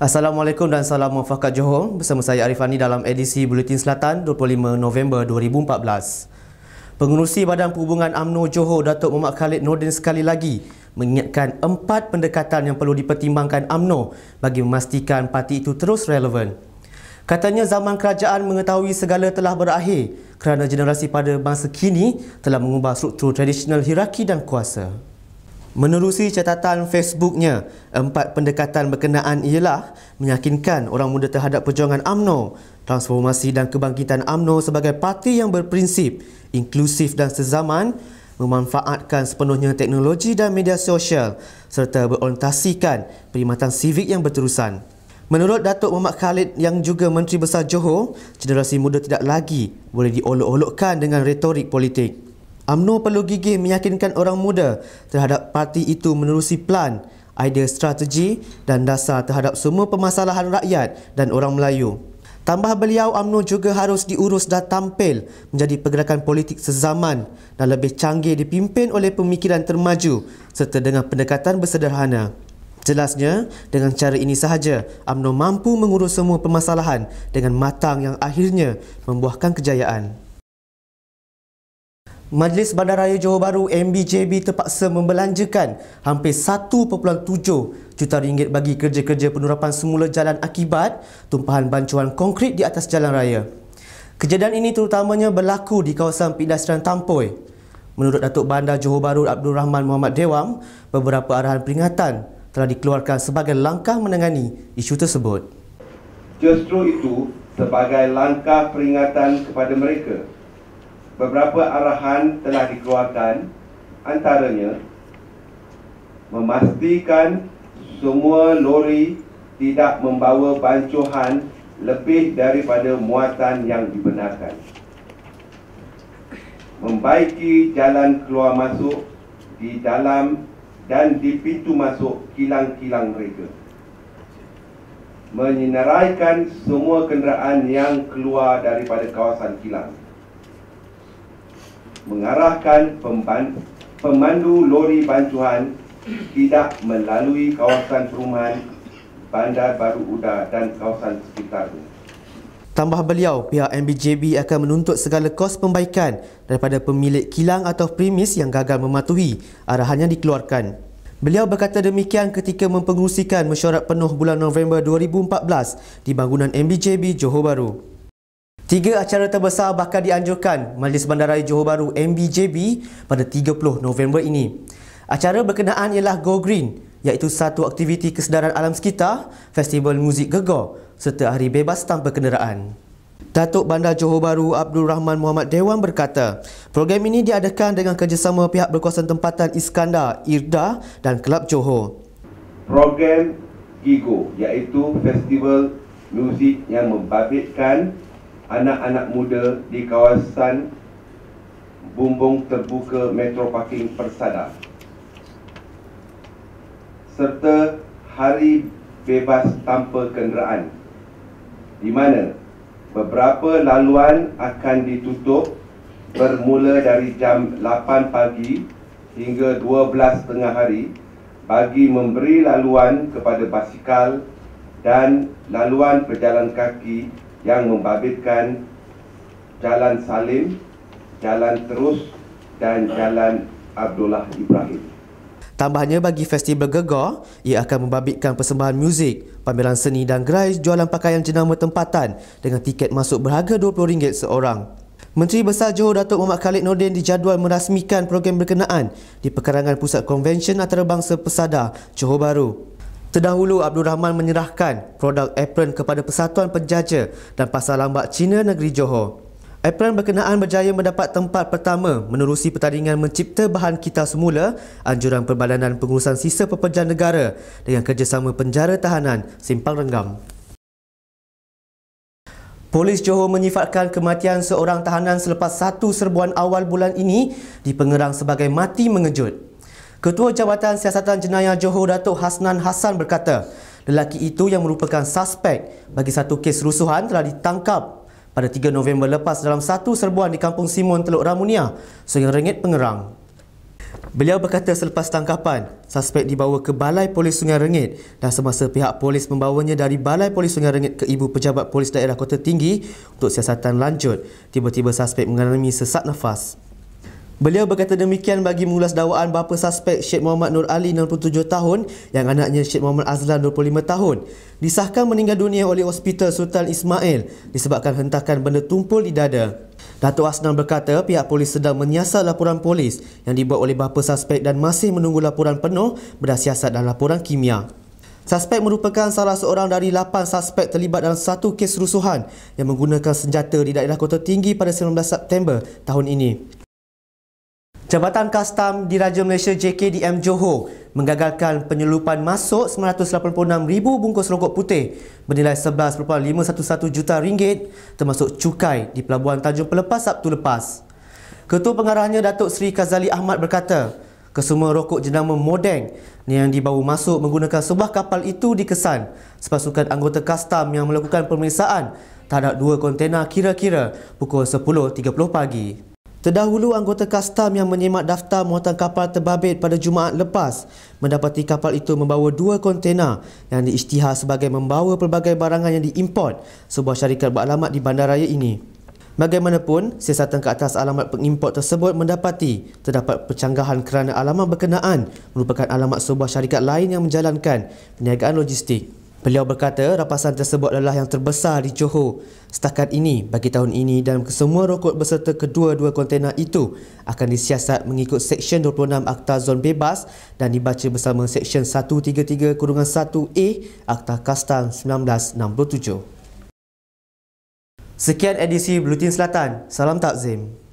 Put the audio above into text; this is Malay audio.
Assalamualaikum dan salam muafakat Johor. Bersama saya Arifani dalam edisi Buletin Selatan 25 November 2014. Pengerusi Badan Perhubungan UMNO Johor, Datuk Muhammad Khalid Nordin sekali lagi mengingatkan 4 pendekatan yang perlu dipertimbangkan UMNO bagi memastikan parti itu terus relevan. Katanya zaman kerajaan mengetahui segala telah berakhir kerana generasi pada masa kini telah mengubah struktur tradisional hierarki dan kuasa. Menerusi catatan Facebooknya, 4 pendekatan berkenaan ialah meyakinkan orang muda terhadap perjuangan UMNO, transformasi dan kebangkitan UMNO sebagai parti yang berprinsip, inklusif dan sezaman, memanfaatkan sepenuhnya teknologi dan media sosial serta berorientasikan perkhidmatan sivik yang berterusan. Menurut Datuk Muhammad Khalid yang juga Menteri Besar Johor, generasi muda tidak lagi boleh diolok-olokkan dengan retorik politik. UMNO perlu gigih meyakinkan orang muda terhadap parti itu menerusi plan, idea strategi dan dasar terhadap semua permasalahan rakyat dan orang Melayu. Tambah beliau, UMNO juga harus diurus dan tampil menjadi pergerakan politik sezaman dan lebih canggih dipimpin oleh pemikiran termaju serta dengan pendekatan bersederhana. Jelasnya, dengan cara ini sahaja UMNO mampu mengurus semua permasalahan dengan matang yang akhirnya membuahkan kejayaan. Majlis Bandaraya Johor Bahru MBJB terpaksa membelanjakan hampir 1.7 juta ringgit bagi kerja-kerja penurapan semula jalan akibat tumpahan bancuan konkrit di atas jalan raya. Kejadian ini terutamanya berlaku di kawasan Pedestrian Tampoi. Menurut Datuk Bandar Johor Bahru Abdul Rahman Muhammad Dewam, beberapa arahan peringatan telah dikeluarkan sebagai langkah menangani isu tersebut. Justru itu, sebagai langkah peringatan kepada mereka, beberapa arahan telah dikeluarkan, antaranya memastikan semua lori tidak membawa bancuhan lebih daripada muatan yang dibenarkan, membaiki jalan keluar masuk di dalam dan di pintu masuk kilang-kilang mereka, menyenaraikan semua kenderaan yang keluar daripada kawasan kilang, mengarahkan pemandu lori bancuhan tidak melalui kawasan perumahan, Bandar Baru Uda dan kawasan sekitarnya. Tambah beliau, pihak MBJB akan menuntut segala kos pembaikan daripada pemilik kilang atau premis yang gagal mematuhi arahan yang dikeluarkan. Beliau berkata demikian ketika mempengerusikan mesyuarat penuh bulan November 2014 di bangunan MBJB Johor Bahru. 3 acara terbesar bakal dianjurkan Majlis Bandaraya Johor Bahru MBJB pada 30 November ini. Acara berkenaan ialah Go Green, iaitu satu aktiviti kesedaran alam sekitar, festival muzik gegar serta hari bebas tanpa kenderaan. Datuk Bandar Johor Bahru Abdul Rahman Muhammad Dewam berkata, program ini diadakan dengan kerjasama pihak berkuasaan tempatan Iskandar, IRDA dan Kelab Johor. Program GIGO, iaitu festival muzik yang membabitkan anak-anak muda di kawasan bumbung terbuka Metro Parking Persada, serta hari bebas tanpa kenderaan, di mana beberapa laluan akan ditutup bermula dari jam 8 pagi hingga 12 tengah hari bagi memberi laluan kepada basikal dan laluan berjalan kaki yang membabitkan Jalan Salim, Jalan Terus dan Jalan Abdullah Ibrahim. Tambahnya, bagi festival gegar, ia akan membabitkan persembahan muzik, pameran seni dan gerai jualan pakaian jenama tempatan dengan tiket masuk berharga RM20 seorang. Menteri Besar Johor Datuk Muhammad Khalid Nordin dijadual merasmikan program berkenaan di pekarangan Pusat Konvensyen Antarabangsa Persada, Johor Bahru. Terdahulu, Abdul Rahman menyerahkan produk apron kepada Persatuan Penjaja dan Pasar Lambat Cina Negeri Johor. Apron berkenaan berjaya mendapat tempat pertama menerusi pertandingan mencipta bahan kita semula anjuran Perbadanan Pengurusan Sisa Pekerjaan Negara dengan kerjasama Penjara Tahanan Simpang Renggam. Polis Johor menyifatkan kematian seorang tahanan selepas satu serbuan awal bulan ini di Pengerang sebagai mati mengejut. Ketua Jabatan Siasatan Jenayah Johor Datuk Hasnan Hassan berkata, lelaki itu yang merupakan suspek bagi satu kes rusuhan telah ditangkap pada 3 November lepas dalam satu serbuan di Kampung Simon, Teluk Ramunia, Sungai Rengit, Pengerang. Beliau berkata selepas tangkapan, suspek dibawa ke Balai Polis Sungai Rengit dan semasa pihak polis membawanya dari Balai Polis Sungai Rengit ke Ibu Pejabat Polis Daerah Kota Tinggi untuk siasatan lanjut, tiba-tiba suspek mengalami sesak nafas. Beliau berkata demikian bagi mengulas dakwaan bapa suspek Syed Muhammad Nur Ali 67 tahun yang anaknya Syed Muhammad Azlan 25 tahun disahkan meninggal dunia oleh Hospital Sultan Ismail disebabkan hentakan benda tumpul di dada. Datuk Asnan berkata pihak polis sedang menyiasat laporan polis yang dibuat oleh bapa suspek dan masih menunggu laporan penuh berdasarkan dan laporan kimia. Suspek merupakan salah seorang dari 8 suspek terlibat dalam satu kes rusuhan yang menggunakan senjata di daerah Kota Tinggi pada 19 September tahun ini. Jabatan Kastam Diraja Malaysia JKDM Johor menggagalkan penyelupan masuk 986,000 bungkus rokok putih bernilai 11.511 juta ringgit termasuk cukai di Pelabuhan Tanjung Pelepas Sabtu lepas. Ketua Pengarahnya Datuk Seri Kazali Ahmad berkata, kesemua rokok jenama Modeng yang dibawa masuk menggunakan sebuah kapal itu dikesan sepasukan anggota kastam yang melakukan pemeriksaan terhadap 2 kontena kira-kira pukul 10.30 pagi. Terdahulu, anggota kastam yang menyemak daftar muatan kapal terbabit pada Jumaat lepas mendapati kapal itu membawa 2 kontena yang diisytihar sebagai membawa pelbagai barangan yang diimport sebuah syarikat beralamat di bandaraya ini. Bagaimanapun, siasatan ke atas alamat pengimport tersebut mendapati terdapat percanggahan kerana alamat berkenaan merupakan alamat sebuah syarikat lain yang menjalankan perniagaan logistik. Beliau berkata rapasan tersebut adalah yang terbesar di Johor setakat ini bagi tahun ini dan kesemua rokok berserta kedua-dua kontena itu akan disiasat mengikut Seksyen 26 Akta Zon Bebas dan dibaca bersama Seksyen 133-1A Akta Kastam 1967. Sekian edisi Buletin Selatan. Salam Takzim.